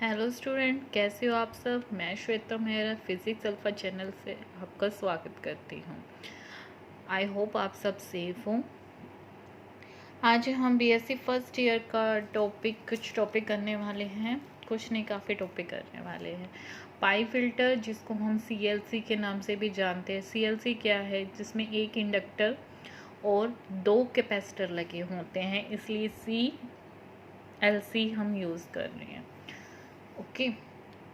Hello student, कैसे हो आप सब। मैं Shweta Mehra physics alpha channel से आपका स्वागत करती हूँ। आई होप आप सब सेफ हों। आज हम बीएससी फर्स्ट ईयर का कुछ टॉपिक करने वाले हैं। कुछ नहीं, काफ़ी टॉपिक करने वाले हैं। पाई फिल्टर, जिसको हम सीएलसी के नाम से भी जानते हैं। सीएलसी क्या है? जिसमें एक इंडक्टर और दो कैपेसिटर लगे होते हैं, इसलिए सीएलसी हम यूज़ कर रहे हैं। ओके,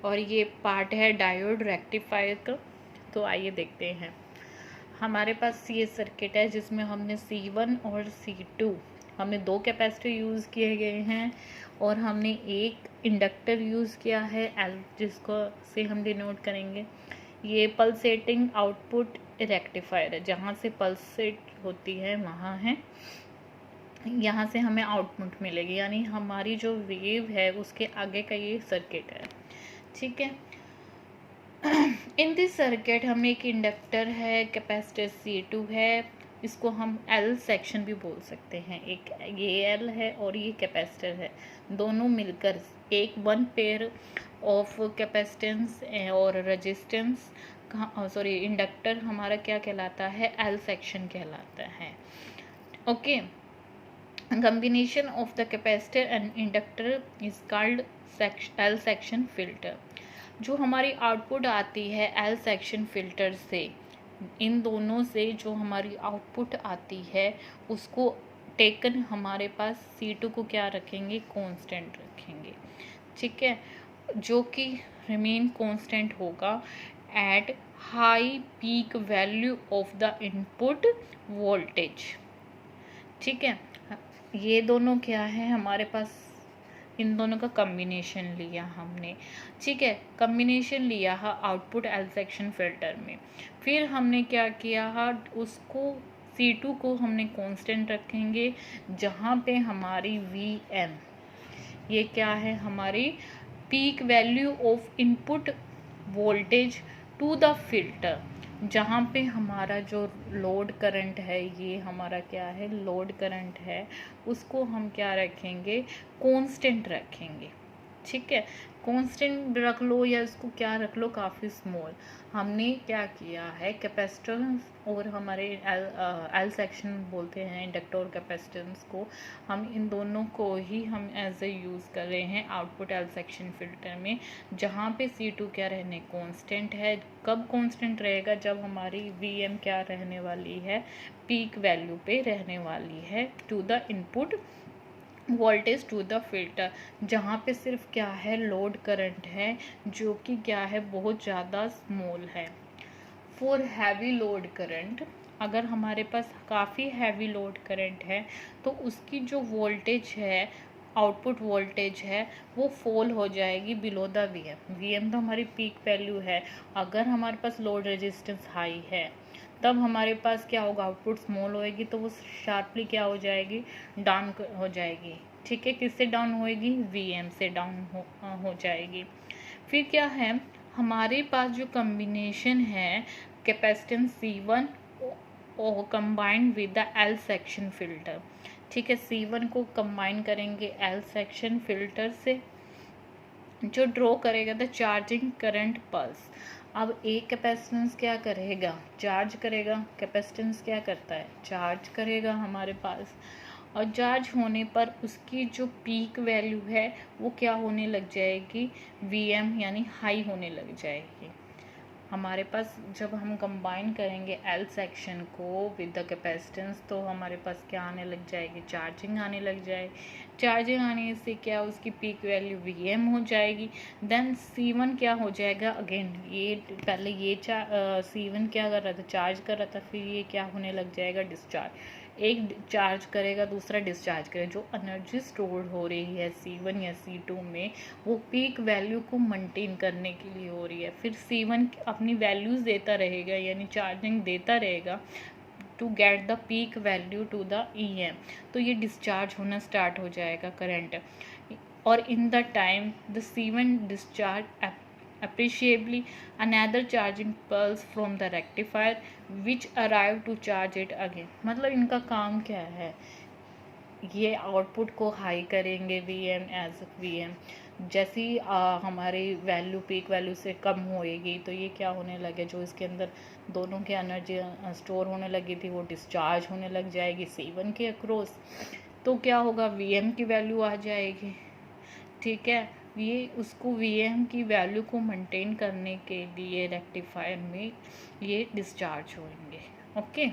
और ये पार्ट है डायोड रेक्टिफायर का। तो आइए देखते हैं। हमारे पास ये सर्किट है जिसमें हमने C1 और C2 हमने दो कैपेसिटर यूज़ किए गए हैं और हमने एक इंडक्टर यूज़ किया है L, जिसको से हम डिनोट करेंगे। ये पल्सेटिंग आउटपुट रेक्टिफायर है, जहाँ से पल्सेट होती है वहाँ है, यहाँ से हमें आउटपुट मिलेगी, यानी हमारी जो वेव है उसके आगे का ये सर्किट है। ठीक है। इन दिस सर्किट हमें एक इंडक्टर है, कैपेसिटर C2 है, इसको हम L सेक्शन भी बोल सकते हैं। एक ये L है और ये कैपेसिटर है, दोनों मिलकर एक वन पेयर ऑफ कैपेसिटेंस और रेजिस्टेंस इंडक्टर हमारा क्या कहलाता है? L सेक्शन कहलाता है। Okay, combination of the capacitor and inductor is called L section filter। जो हमारी आउटपुट आती है L सेक्शन फिल्टर से, इन दोनों से जो हमारी आउटपुट आती है उसको टेकन हमारे पास C2 को क्या रखेंगे? कांस्टेंट रखेंगे। ठीक है, जो कि रिमेन कांस्टेंट होगा at high peak value of the input voltage. ठीक है, ये दोनों क्या है हमारे पास? इन दोनों का कम्बिनेशन लिया हमने। ठीक है, कम्बिनेशन लिया है आउटपुट L सेक्शन फिल्टर में। फिर हमने क्या किया है, उसको C2 को हमने कांस्टेंट रखेंगे, जहाँ पे हमारी VM ये क्या है? हमारी peak value of input voltage to the filter, जहाँ पे हमारा जो लोड करंट है, ये हमारा क्या है? लोड करंट है, उसको हम क्या रखेंगे? कांस्टेंट रखेंगे। ठीक है, कांस्टेंट रख लो या इसको क्या रख लो, काफ़ी स्मॉल। हमने क्या किया है, कैपेसिटेंस और हमारे एल सेक्शन बोलते हैं इंडक्टर और कैपेसिटेंस को, हम इन दोनों को ही हम एज ए यूज़ कर रहे हैं आउटपुट एल सेक्शन फिल्टर में, जहाँ पे C2 क्या रहने? कांस्टेंट है। कब कांस्टेंट रहेगा? जब हमारी VM क्या रहने वाली है? पीक वैल्यू पे रहने वाली है to the input voltage to the filter, जहाँ पे सिर्फ क्या है? लोड करंट है, जो कि क्या है? बहुत ज़्यादा स्मॉल है। फॉर हैवी लोड करंट, अगर हमारे पास काफ़ी हैवी लोड करंट है तो उसकी जो वोल्टेज है, आउटपुट वोल्टेज है, वो फॉल हो जाएगी बिलो द VM तो हमारी पीक वैल्यू है। अगर हमारे पास लोड रेजिस्टेंस हाई है तब हमारे पास क्या होगा? आउटपुट स्मॉल होएगी, तो वो शार्पली क्या हो जाएगी? डाउन हो जाएगी। ठीक है, किससे डाउन होएगी? VM से डाउन हो जाएगी। फिर क्या है, हमारे पास जो कम्बिनेशन है कैपेसिटेंस C1 और combined with the L section filter. ठीक है, C1 को कंबाइन करेंगे L सेक्शन फिल्टर से, जो ड्रॉ करेगा द चार्जिंग करंट पल्स। अब एक कैपेसिटेंस क्या करेगा? चार्ज करेगा। कैपेसिटेंस क्या करता है? चार्ज करेगा हमारे पास, और चार्ज होने पर उसकी जो पीक वैल्यू है वो क्या होने लग जाएगी? VM यानी हाई होने लग जाएगी। हमारे पास जब हम कंबाइन करेंगे L सेक्शन को विद द कैपेसिटेंस, तो हमारे पास क्या आने लग जाएगी? चार्जिंग आने लग जाएगी। चार्जिंग आने से क्या? उसकी पीक वैल्यू VM हो जाएगी। देन C1 क्या हो जाएगा? अगेन ये पहले ये C1 क्या कर रहा था? चार्ज कर रहा था, फिर ये क्या होने लग जाएगा? डिस्चार्ज। एक चार्ज करेगा, दूसरा डिस्चार्ज करेगा। जो एनर्जी स्टोर हो रही है C1 या C2 में, वो पीक वैल्यू को मेंटेन करने के लिए हो रही है। फिर C1 अपनी वैल्यूज़ देता रहेगा, यानी चार्जिंग देता रहेगा to get the peak value to the EM, तो ये डिस्चार्ज होना स्टार्ट हो जाएगा करंट। और in the time the C1 discharge appreciably another charging pulse from the rectifier which arrive to charge it again। मतलब इनका काम क्या है? ये आउटपुट को हाई करेंगे वीएम एज वीएम। जैसी हमारी वैल्यू पीक वैल्यू से कम होएगी तो ये क्या होने लगे, जो इसके अंदर दोनों की एनर्जी स्टोर होने लगी थी वो डिस्चार्ज होने लग जाएगी C1 के अक्रॉस। तो क्या होगा, वीएम की वैल्यू आ जाएगी। ठीक है, ये उसको वीएम की वैल्यू को मेंटेन करने के लिए रेक्टिफायर में ये डिस्चार्ज होंगे। ओके,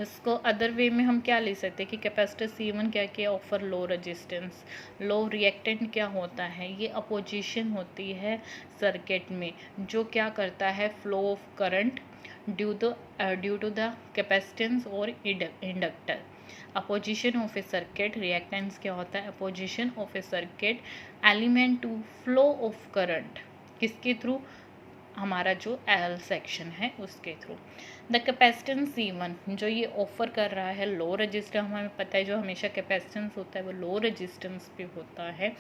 इसको अदर वे में हम क्या ले सकते हैं कि कैपेसिटर C1 क्या क्या ऑफर लो रेजिस्टेंस, लो रिएक्टेंट क्या होता है, ये अपोजिशन होती है सर्किट में जो क्या करता है flow of current due to the capacitance और inductor. Opposition of a circuit, reactance क्या होता है, opposition of a circuit element to flow of current, किसके थ्रू, हमारा जो एल सेक्शन है उसके थ्रू। द कैपेसिटेंस C1 जो ये ऑफर कर रहा है लो रेजिस्टेंस, हमें पता है जो हमेशा कैपेसिटेंस होता है वो लो रेजिस्टेंस पे होता है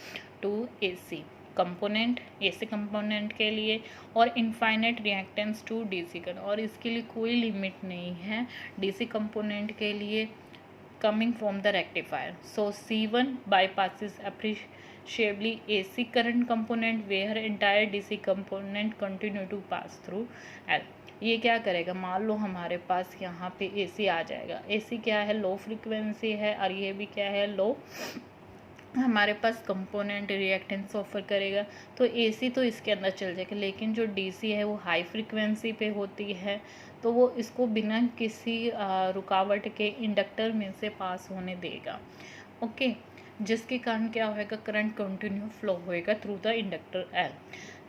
to AC component, AC component के लिए, और इनफाइनाइट रिएक्टेंस टू DC का, और इसके लिए कोई लिमिट नहीं है DC कंपोनेंट के लिए coming from the rectifier. So C1 bypasses appreciably AC current component where entire DC component continue to pass through L. ये क्या करेगा, मान लो हमारे पास यहाँ पे AC आ जाएगा, AC क्या है, लो फ्रीक्वेंसी है, और ये भी क्या है, लो, हमारे पास कंपोनेंट रिएक्टेंस ऑफर करेगा, तो AC तो इसके अंदर चल जाएगा, लेकिन जो DC है वो हाई फ्रीक्वेंसी पे होती है, तो वो इसको बिना किसी रुकावट के इंडक्टर में से पास होने देगा। ओके, जिसके कारण क्या होएगा, करंट कंटिन्यू फ्लो होएगा through the inductor L।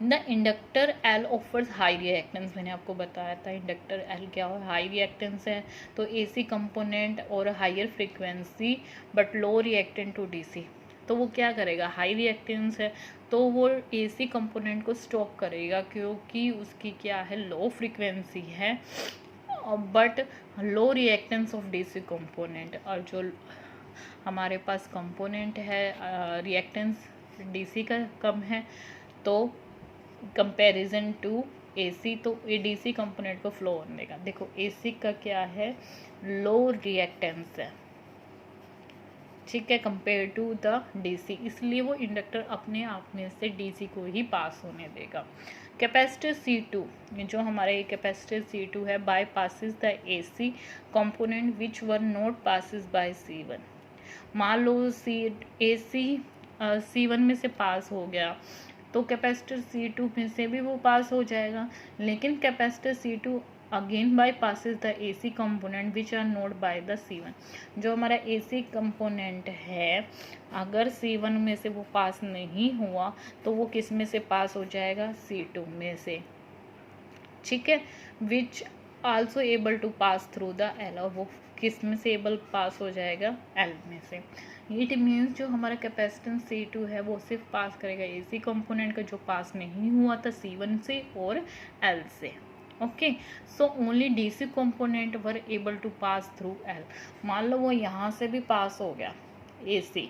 The inductor L offers high reactance, मैंने आपको बताया था इंडक्टर L क्या है, हाई रिएक्टेंस है, तो AC कंपोनेंट और higher frequency but low reactant to DC, तो वो क्या करेगा, हाई रिएक्टेंस है तो वो AC कंपोनेंट को स्टॉप करेगा क्योंकि उसकी क्या है, लो फ्रीक्वेंसी है but low reactance of DC component, और जो हमारे पास कंपोनेंट है रिएक्टेंस DC का कम है, तो कंपैरिजन टू AC, तो ये DC कंपोनेंट को फ्लो होने देगा। देखो AC का क्या है, लो रिएक्टेंस है, ठीक है, कंपेयर टू द DC, इसलिए वो इंडक्टर अपने आप में से DC को ही पास होने देगा। कैपेसिटर C2, जो हमारे कैपेसिटर C2 है, bypasses the AC component which were not passes by C1। मान लो AC C1 में से पास हो गया तो कैपेसिटर C2 में से भी वो पास हो जाएगा, लेकिन capacitor C2 again bypasses the AC component which are not by the C1। जो हमारा AC कंपोनेंट है अगर C1 में से वो पास नहीं हुआ तो वो किस में से पास हो जाएगा, C2 में से, ठीक है, which also able to pass through the L, और वो किस में से एबल पास हो जाएगा, L में से। इट मीन्स जो हमारा कैपेसिटेंस C2 है वो सिर्फ पास करेगा AC कंपोनेंट का, जो पास नहीं हुआ था C1 से और L से। Okay, so only DC component were able to pass through L। मान लो वो यहाँ से भी पास हो गया AC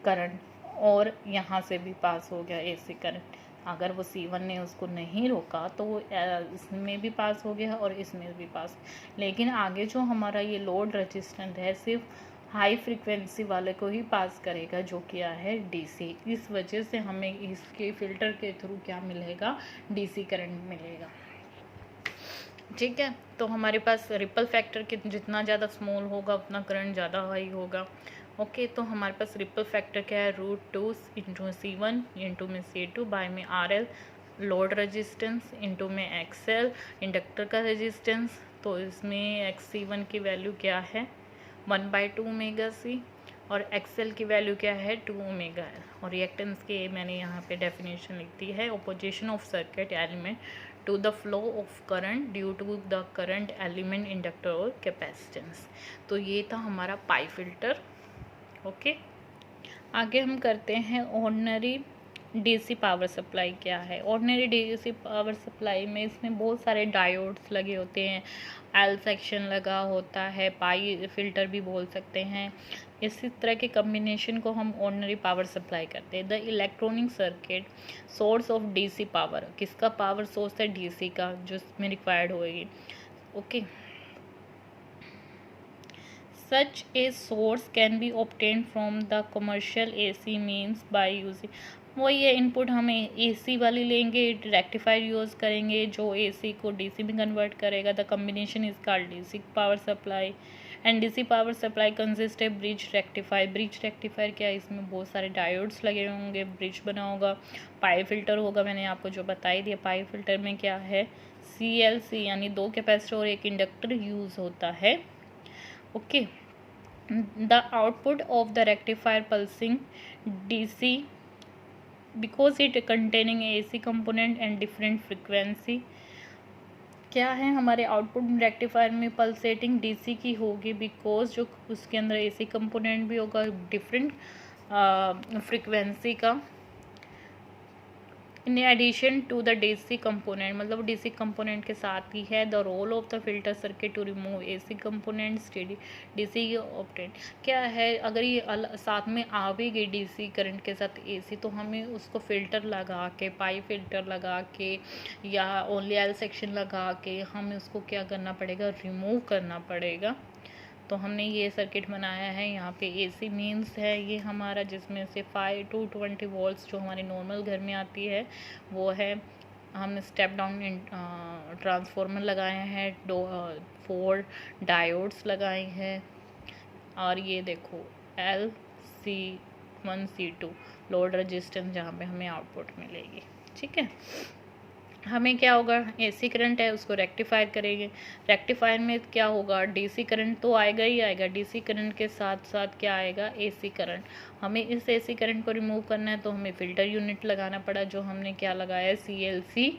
करंट और यहाँ से भी पास हो गया AC करंट, अगर वो C1 ने उसको नहीं रोका तो वो इसमें भी पास हो गया और इसमें भी पास, लेकिन आगे जो हमारा ये लोड रेजिस्टेंस है सिर्फ हाई फ्रीक्वेंसी वाले को ही पास करेगा, जो क्या है DC। इस वजह से हमें इसके फिल्टर के थ्रू क्या मिलेगा, DC करंट मिलेगा, ठीक है। तो हमारे पास रिपल फैक्टर के जितना ज़्यादा स्मॉल होगा उतना करंट ज़्यादा हाई होगा। ओके, तो हमारे पास रिपल फैक्टर क्या है, √2 इंटू C1 इंटू में C2 बाय में RL लोड रेजिस्टेंस इंटू में XL इंडक्टर का रेजिस्टेंस, तो इसमें XC1 की वैल्यू क्या है 1/2 ओमेगा C और XL की वैल्यू क्या है 2 ओमेगा L, और रिएक्टेंस के मैंने यहाँ पे डेफिनेशन लिख दी है, opposition of circuit element to the flow of current due to the current element inductor और कैपेसिटेंस। तो ये था हमारा पाई फिल्टर। ओके, आगे हम करते हैं ऑर्डिनरी DC पावर सप्लाई क्या है। ऑर्डिनरी DC पावर सप्लाई में इसमें बहुत सारे डायोड्स लगे होते हैं, L सेक्शन लगा होता है, पाई फिल्टर भी बोल सकते हैं, इसी तरह के कम्बिनेशन को हम ऑर्डिनरी पावर सप्लाई करते हैं। The electronic circuit source of DC power, किसका पावर सोर्स है, DC का, जो इसमें रिक्वायर्ड होएगी। Okay, Such a source can be obtained from the commercial AC means by using, वही है इनपुट हम AC वाली लेंगे, रेक्टिफायर यूज़ करेंगे जो AC को DC में कन्वर्ट करेगा। The combination is called DC power supply and DC power supply consist है ब्रिज रेक्टिफायर। ब्रिज रेक्टिफायर क्या है, इसमें बहुत सारे डायोड्स लगे होंगे, ब्रिज बना होगा, पाई फिल्टर होगा, मैंने आपको जो बताई दिया। पाई फिल्टर में क्या है, CLC यानी 2 कैपेसिटर और 1 इंडक्टर यूज़ होता है। Okay, the output of the rectifier pulsing DC because it containing AC component and different frequency. क्या है, हमारे आउटपुट रेक्टिफायर में पल्सेटिंग DC की होगी बिकॉज जो उसके अंदर AC कंपोनेंट भी होगा डिफरेंट फ्रिक्वेंसी का। In addition to the DC component, मतलब DC कंपोनेंट के साथ ही है। The role of the filter circuit to remove AC component steady DC obtained. क्या है, अगर ये साथ में आ भी गई DC करंट के साथ AC, तो हमें उसको फिल्टर लगा के, पाई फिल्टर लगा के या ओनली L सेक्शन लगा के हमें उसको क्या करना पड़ेगा, रिमूव करना पड़ेगा। तो हमने ये सर्किट बनाया है। यहाँ पे AC मीन्स है ये हमारा, जिसमें से 5 to 20 वोल्ट्स जो हमारे नॉर्मल घर में आती है वो है। हमने स्टेप डाउन ट्रांसफार्मर लगाए हैं, 4 डायोड्स लगाए हैं, और ये देखो LC1 C2 लोड रेजिस्टेंस जहाँ पे हमें आउटपुट मिलेगी। ठीक है, हमें क्या होगा, AC करंट है उसको रेक्टिफायर करेंगे। रेक्टिफायर में क्या होगा, DC करंट तो आएगा ही आएगा, DC करंट के साथ साथ क्या आएगा, AC करंट। हमें इस AC करंट को रिमूव करना है तो हमें फ़िल्टर यूनिट लगाना पड़ा, जो हमने क्या लगाया है, CLC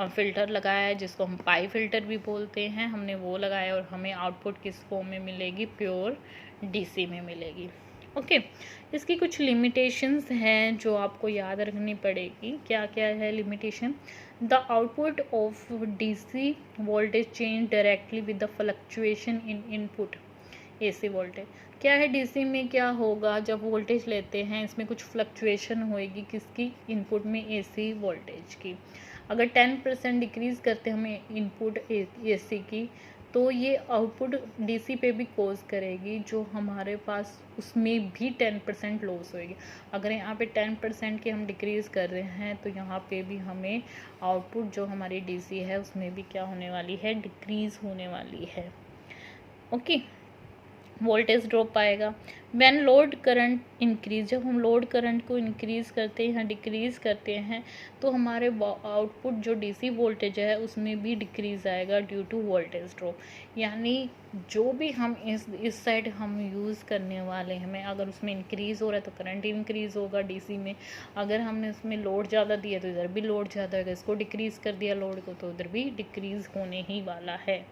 फ़िल्टर लगाया है, जिसको हम पाई फिल्टर भी बोलते हैं, हमने वो लगाया। और हमें आउटपुट किस फॉर्म में मिलेगी, प्योर DC में मिलेगी। ओके, इसकी कुछ लिमिटेशंस हैं जो आपको याद रखनी पड़ेगी। क्या क्या है limitation, the output of DC voltage change directly with the fluctuation in input AC voltage. क्या है, DC में क्या होगा, जब वोल्टेज लेते हैं इसमें कुछ फ्लक्चुएशन होएगी, किसकी, इनपुट में AC वोल्टेज की। अगर 10% डिक्रीज़ करते हमें इनपुट AC की, तो ये आउटपुट DC पे भी कोज करेगी, जो हमारे पास उसमें भी 10% लॉस होएगी। अगर यहाँ पे 10% की हम डिक्रीज़ कर रहे हैं तो यहाँ पे भी हमें आउटपुट जो हमारी DC है उसमें भी क्या होने वाली है, डिक्रीज़ होने वाली है। ओके, वोल्टेज ड्रॉप आएगा। व्हेन लोड करंट इंक्रीज, जब हम लोड करंट को इंक्रीज़ करते हैं, डिक्रीज़ करते हैं, तो हमारे आउटपुट जो DC वोल्टेज है उसमें भी डिक्रीज़ आएगा ड्यू टू वोल्टेज ड्रॉप। यानी जो भी हम इस साइड हम यूज़ करने वाले हैं, हमें अगर उसमें इंक्रीज़ हो रहा है तो करंट इंक्रीज़ होगा DC में। अगर हमने उसमें लोड ज़्यादा दिया तो इधर भी लोड ज़्यादा होगा, इसको डिक्रीज़ कर दिया लोड को तो उधर भी डिक्रीज़ होने ही वाला है।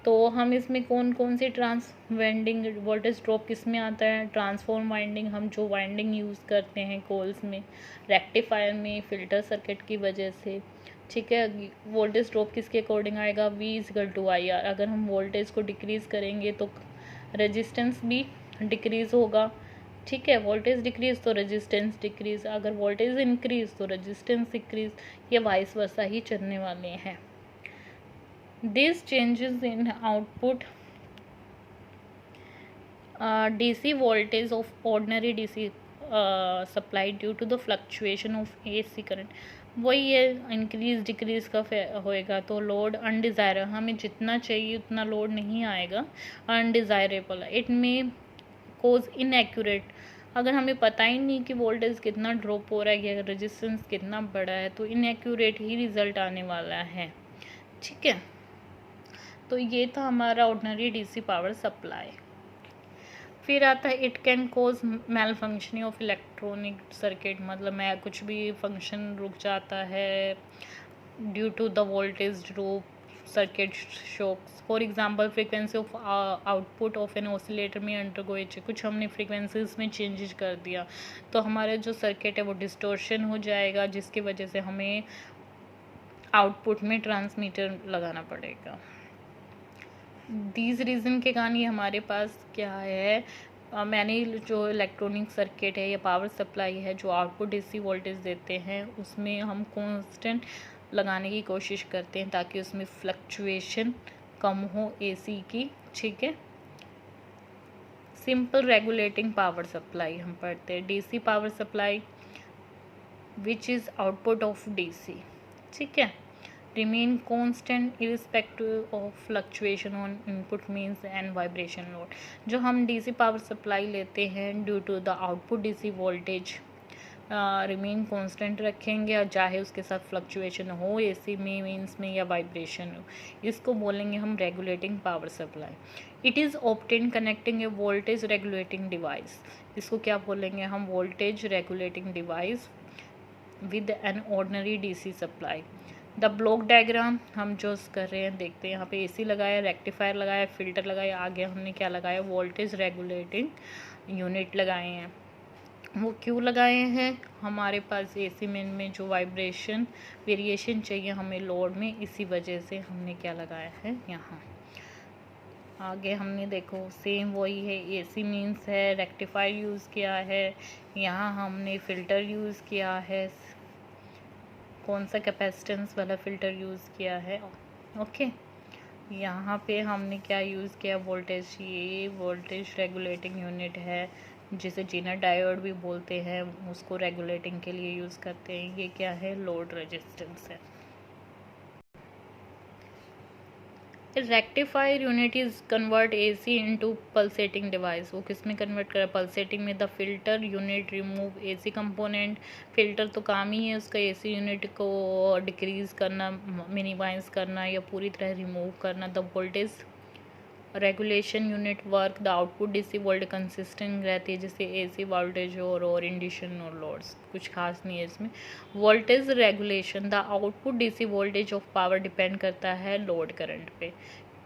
तो हम इसमें कौन कौन सी वाइंडिंग, वोल्टेज ड्रॉप किस में आता है, ट्रांसफॉर्म वाइंडिंग, हम जो वाइंडिंग यूज़ करते हैं कोल्स में, रेक्टिफायर में, फिल्टर सर्किट की वजह से। ठीक है, वोल्टेज ड्रॉप किसके अकॉर्डिंग आएगा, V=IR। अगर हम वोल्टेज को डिक्रीज़ करेंगे तो रेजिस्टेंस भी डिक्रीज़ होगा। ठीक है, वोल्टेज डिक्रीज़ तो रेजिस्टेंस डिक्रीज़, अगर वोल्टेज इंक्रीज़ तो रेजिस्टेंस इंक्रीज़, ये वाइस वर्सा ही चलने वाले हैं। These changes in output DC voltage of ordinary DC supply due to the fluctuation of AC current, वही है, इंक्रीज डिक्रीज का होएगा। तो लोड अनडिज़ायरेबल, हमें जितना चाहिए उतना लोड नहीं आएगा, अनडिज़ायरेबल। इट में कोज इनएक्यूरेट, अगर हमें पता ही नहीं कि वोल्टेज कितना ड्रॉप हो रहा है या रेजिस्टेंस कितना बड़ा है, तो इनएक्यूरेट ही रिज़ल्ट आने वाला है। ठीक है, तो ये था हमारा ऑर्डिनरी DC पावर सप्लाई। फिर आता है it can cause malfunctioning of electronic circuit, मतलब मैं कुछ भी फंक्शन रुक जाता है due to the voltage drop, circuit shocks. For example frequency of output of an oscillator में अंडरगो, कुछ हमने फ्रीक्वेंसीज में चेंजेस कर दिया तो हमारे जो सर्किट है वो डिस्टोर्शन हो जाएगा, जिसकी वजह से हमें आउटपुट में ट्रांसमीटर लगाना पड़ेगा। दीज रीज़न के कारण ये हमारे पास क्या है, मैंने जो इलेक्ट्रॉनिक सर्किट है या पावर सप्लाई है जो आउटपुट DC वोल्टेज देते हैं उसमें हम कांस्टेंट लगाने की कोशिश करते हैं ताकि उसमें फ्लक्चुएशन कम हो AC की। ठीक है, सिंपल रेगुलेटिंग पावर सप्लाई हम पढ़ते हैं। DC power supply which is output of DC, ठीक है, remain constant irrespective of fluctuation on input mains and vibration load. जो हम डीसी पावर सप्लाई लेते हैं due to the output DC voltage remain constant रखेंगे, और चाहे उसके साथ फ्लक्चुएशन हो एसी में, मींस में, या वाइब्रेशन हो, इसको बोलेंगे हम regulating power supply. It is obtain connecting A voltage regulating device, इसको क्या बोलेंगे हम, voltage regulating device with an ordinary DC supply. The block diagram हम जो कर रहे हैं देखते हैं, यहाँ पे एसी लगाया, रेक्टिफायर लगाया, फिल्टर लगाया, आगे हमने क्या लगाया, वोल्टेज रेगुलेटिंग यूनिट लगाए हैं। वो क्यों लगाए हैं, हमारे पास एसी में जो वाइब्रेशन वेरिएशन चाहिए हमें लोड में, इसी वजह से हमने क्या लगाया है यहाँ। आगे हमने देखो सेम वही है, एसी मीन्स है, रेक्टिफायर यूज़ किया है, यहाँ हमने फ़िल्टर यूज़ किया है, कौन सा कैपेसिटेंस वाला फ़िल्टर यूज़ किया है, ओके। यहाँ पे हमने क्या यूज़ किया, वोल्टेज, ये वोल्टेज रेगुलेटिंग यूनिट है जिसे जीनर डायोड भी बोलते हैं, उसको रेगुलेटिंग के लिए यूज़ करते हैं। ये क्या है, लोड रेजिस्टेंस है। Rectifier unit is convert AC into pulsating device, वो किस में कन्वर्ट करा, पल्सेटिंग में। The filter unit remove AC component, filter तो काम ही है उसका एसी यूनिट को डिक्रीज़ करना, मिनिमाइज करना, या पूरी तरह रिमूव करना। The voltage regulation unit work, the output DC voltage consistent रहती है, जैसे एसी वोल्टेज और इंडक्शन और लोड्स, कुछ खास नहीं है इसमें। Voltage regulation, the output DC voltage of power depend करता है लोड करंट पे।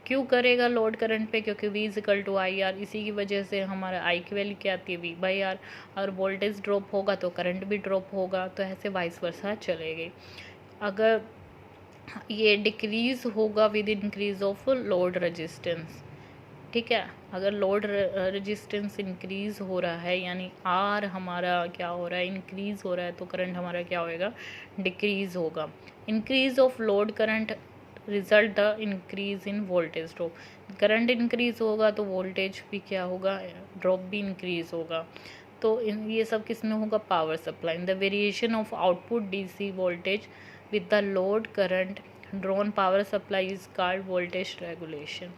क्यों करेगा लोड करंट पे, क्योंकि V equal to I R, इसी की वजह से हमारा I की वैल्यू क्या आती है, V बाई आर। अगर वोल्टेज ड्रॉप होगा तो करंट भी ड्रॉप होगा, तो ऐसे वाइस वर्सा चलेगी। अगर ये डिक्रीज़ होगा with increase of load resistance, ठीक है। अगर लोड रेजिस्टेंस इंक्रीज़ हो रहा है, यानी आर हमारा क्या हो रहा है, इंक्रीज़ हो रहा है, तो करंट हमारा क्या होएगा, डिक्रीज़ होगा। Increase of load current result the increase in voltage drop, current increase होगा तो वोल्टेज भी क्या होगा, ड्रॉप भी इंक्रीज़ होगा। तो ये सब किस में होगा, power supply. The variation of output DC voltage with the load current drawn power supply is called voltage regulation.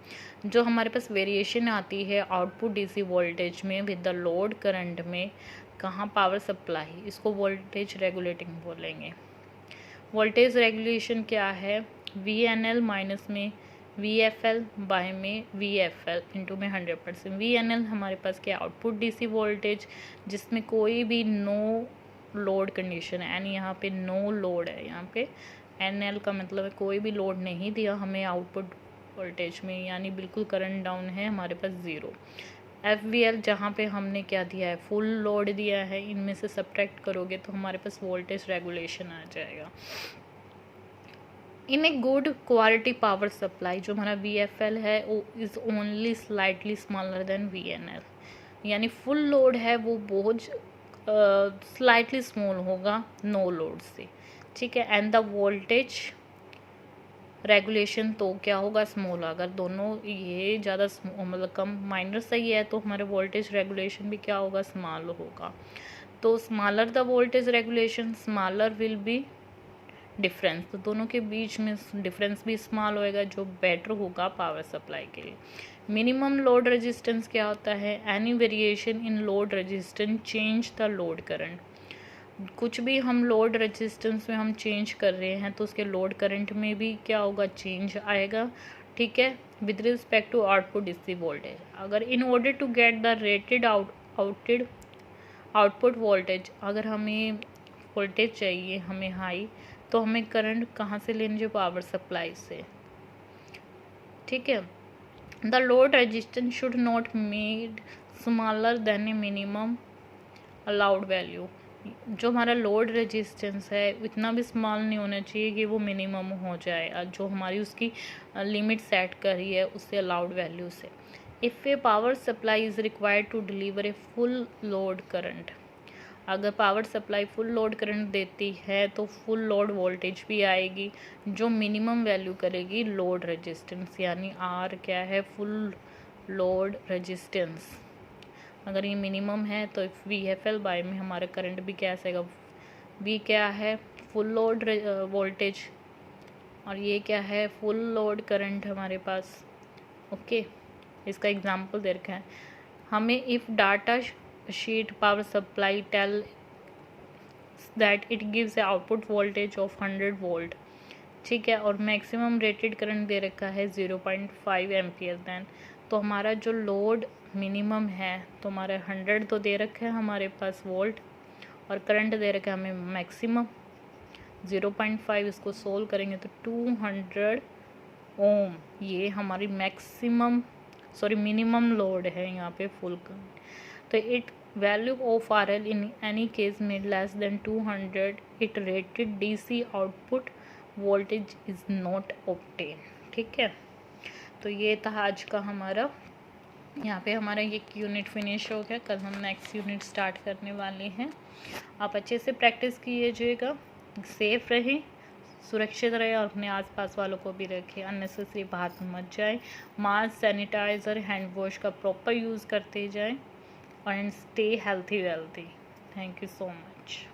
जो हमारे पास वेरिएशन आती है आउटपुट डीसी वोल्टेज में विद द लोड करंट में, कहाँ, पावर सप्लाई, इसको वोल्टेज रेगुलेटिंग बोलेंगे। Voltage regulation क्या है, VNL माइनस में VFL, बाय में VFL, इंटू में 100%। VNL हमारे पास क्या, आउटपुट डीसी वोल्टेज जिसमें कोई भी नो लोड कंडीशन है, यानी यहाँ पे नो लोड है, यहाँ पे NL का मतलब है कोई भी लोड नहीं दिया हमें आउटपुट वोल्टेज में, यानी बिल्कुल करंट डाउन है हमारे पास ज़ीरो। FVL जहाँ पे हमने क्या दिया है, फुल लोड दिया है, इनमें से सब्ट्रैक्ट करोगे तो हमारे पास वोल्टेज रेगुलेशन आ जाएगा। In a good quality power supply, जो हमारा VFL है वो is only slightly smaller than VNL, यानी फुल लोड है वो बहुत स्लाइटली स्मॉल होगा नो लोड से, ठीक है। एंड द वोल्टेज रेगुलेशन तो क्या होगा, स्मॉल। अगर दोनों ये ज़्यादा मतलब कम माइनर सही है तो हमारे वोल्टेज रेगुलेशन भी क्या होगा, स्मॉल होगा। तो smaller the voltage regulation, smaller will be difference, तो दोनों के बीच में डिफरेंस भी स्मॉल होएगा, जो बेटर होगा पावर सप्लाई के लिए। मिनिमम लोड रेजिस्टेंस क्या होता है, any variation in load resistance change the load current. कुछ भी हम लोड रेजिस्टेंस में हम चेंज कर रहे हैं तो उसके लोड करंट में भी क्या होगा, चेंज आएगा, ठीक है, with respect to output DC voltage. अगर in order to get the rated output voltage, अगर हमें वोल्टेज चाहिए हमें हाई, तो हमें करंट कहाँ से लेनी, जो पावर सप्लाई से, ठीक है। The load resistance should not made smaller than A minimum allowed value, जो हमारा लोड रेजिस्टेंस है इतना भी स्मॉल नहीं होना चाहिए कि वो मिनिमम हो जाए, जो हमारी उसकी लिमिट सेट करी है उससे अलाउड वैल्यू से। If a power supply is required to deliver a full load current, अगर power supply full load current देती है तो फुल लोड वोल्टेज भी आएगी, जो मिनिमम वैल्यू करेगी लोड रेजिस्टेंस, यानी R क्या है, फुल लोड रेजिस्टेंस। अगर ये मिनिमम है तो VFL बाय में हमारा करंट भी क्या आएगा, V क्या है, फुल लोड वोल्टेज, और ये क्या है, फुल लोड करंट हमारे पास। ओके, इसका एग्जांपल दे रखा है हमें, if data sheet power supply tell that it gives a output voltage of 100 volt, ठीक है, और मैक्सिमम रेटेड करंट दे रखा है 0.5 एम्पियर। देन तो हमारा जो लोड मिनिमम है तो हमारे 100 तो दे रखा है हमारे पास वोल्ट, और करंट दे रखा है हमें मैक्सिमम 0.5। इसको सोल्व करेंगे तो 200 ओम, ये हमारी मिनिमम लोड है यहाँ पे फुल करंट। तो it value of RL in any case में less than 200, it rated DC output voltage is not obtain. ठीक है, तो ये था आज का हमारा, यहाँ पे हमारा ये यूनिट फिनिश हो गया। कल हम नेक्स्ट यूनिट स्टार्ट करने वाले हैं। आप अच्छे से प्रैक्टिस कीजिएगा, सेफ रहें, सुरक्षित रहें, और अपने आसपास वालों को भी रखें, अननेसेसरी बाहर मत जाएं, मास्क, सैनिटाइज़र, हैंड वॉश का प्रॉपर यूज़ करते जाएं, and stay healthy wealthy. Thank you so much.